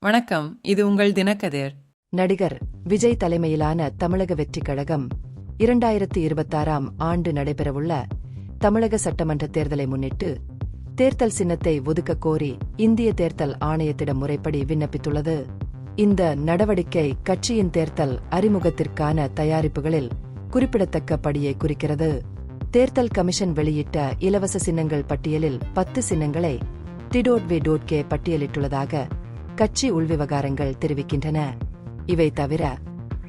வணக்கம், இது உங்கள் தினக்கதிர். நடிகர் விஜய் தலைமையிலான தமிழக வெற்றிக் கழகம் 2026ஆம் ஆண்டு நடைபெறவுள்ள தமிழக சட்டமன்ற தேர்தலை முன்னிட்டு தேர்தல் சின்னத்தை ஒதுக்கக் கோரி இந்திய தேர்தல் ஆணையத்திடம் முறைப்படி விண்ணப்பித்துள்ளது. இந்த நடவடிக்கை கட்சியின் தேர்தல் அறிமுகத்திற்கான தயாரிப்புகளில் குறிப்பிடத்தக்க படியை குறிக்கிறது. தேர்தல் கமிஷன் வெளியிட்ட இலவச சின்னங்கள் பட்டியலில் 10 சின்னங்களை TWK பட்டியலிட்டுள்ளதாக கட்சி உள்விவகாரங்கள் தெரிவிக்கின்றன. இவை தவிர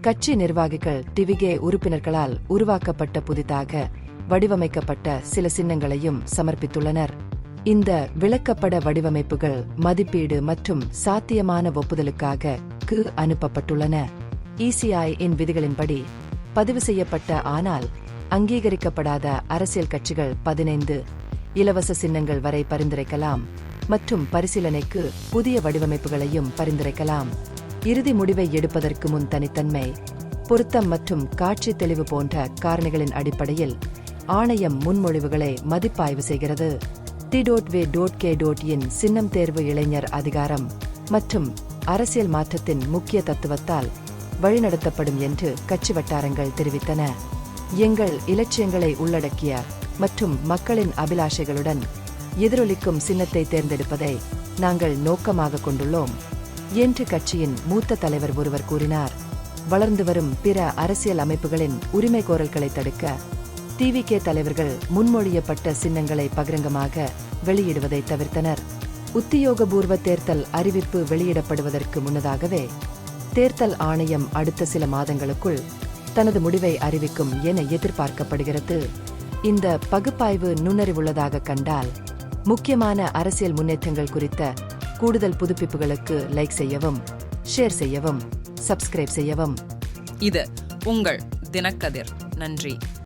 கட்சி நிர்வாகிகள் டிவிகே உறுப்பினர்களால் உருவாக்கப்பட்ட புதிதாக வடிவமைக்கப்பட்ட சில சின்னங்களையும் சமர்ப்பித்துள்ளனர். இந்த விளக்கப்பட வடிவமைப்புகள் மதிப்பீடு மற்றும் சாத்தியமான ஒப்புதலுக்காக அனுப்பப்பட்டுள்ளன. ECI-இன் விதிகளின்படி பதிவு செய்யப்பட்ட ஆனால் அங்கீகரிக்கப்படாத அரசியல் கட்சிகள் 15 இலவச சின்னங்கள் வரை பரிந்துரைக்கலாம் மற்றும் பரிசீலனைக்கு புதிய வடிவமைப்புகளையும் பரிந்துரைக்கலாம். இறுதி முடிவை எடுப்பதற்கு முன் தனித்தன்மை, பொருத்தம் மற்றும் காட்சி தெளிவு போன்ற காரணிகளின் அடிப்படையில் ஆணையம் முன்மொழிவுகளை மதிப்பாய்வு செய்கிறது. TWK-இன் சின்னம் தேர்வு இளைஞர் அதிகாரம் மற்றும் அரசியல் மாற்றத்தின் முக்கிய தத்துவத்தால் வழிநடத்தப்படும் என்று கட்சி வட்டாரங்கள் தெரிவித்தன. எங்கள் இலட்சியங்களை உள்ளடக்கிய மற்றும் மக்களின் அபிலாஷைகளுடன் எதிரொலிக்கும் சின்னத்தை தேர்ந்தெடுப்பதை நாங்கள் நோக்கமாக கொண்டுள்ளோம் என்று கட்சியின் மூத்த தலைவர் ஒருவர் கூறினார். வளர்ந்து வரும் பிற அரசியல் அமைப்புகளின் உரிமை கோரல்களை தடுக்க TVK தலைவர்கள் முன்மொழியப்பட்ட சின்னங்களை பகிரங்கமாக வெளியிடுவதை தவிர்த்தனர். உத்தியோகபூர்வ தேர்தல் அறிவிப்பு வெளியிடப்படுவதற்கு முன்னதாகவே தேர்தல் ஆணையம் அடுத்த சில மாதங்களுக்குள் தனது முடிவை அறிவிக்கும் என எதிர்பார்க்கப்படுகிறது. இந்த பகுப்பாய்வு நுண்ணறிவுள்ளதாக கண்டால் முக்கியமான அரசியல் முன்னேற்றங்கள் குறித்த கூடுதல் புதுப்பிப்புகளுக்கு லைக் செய்யவும், ஷேர் செய்யவும், சப்ஸ்கிரைப் செய்யவும். இது உங்கள் தினக்கதிர். நன்றி.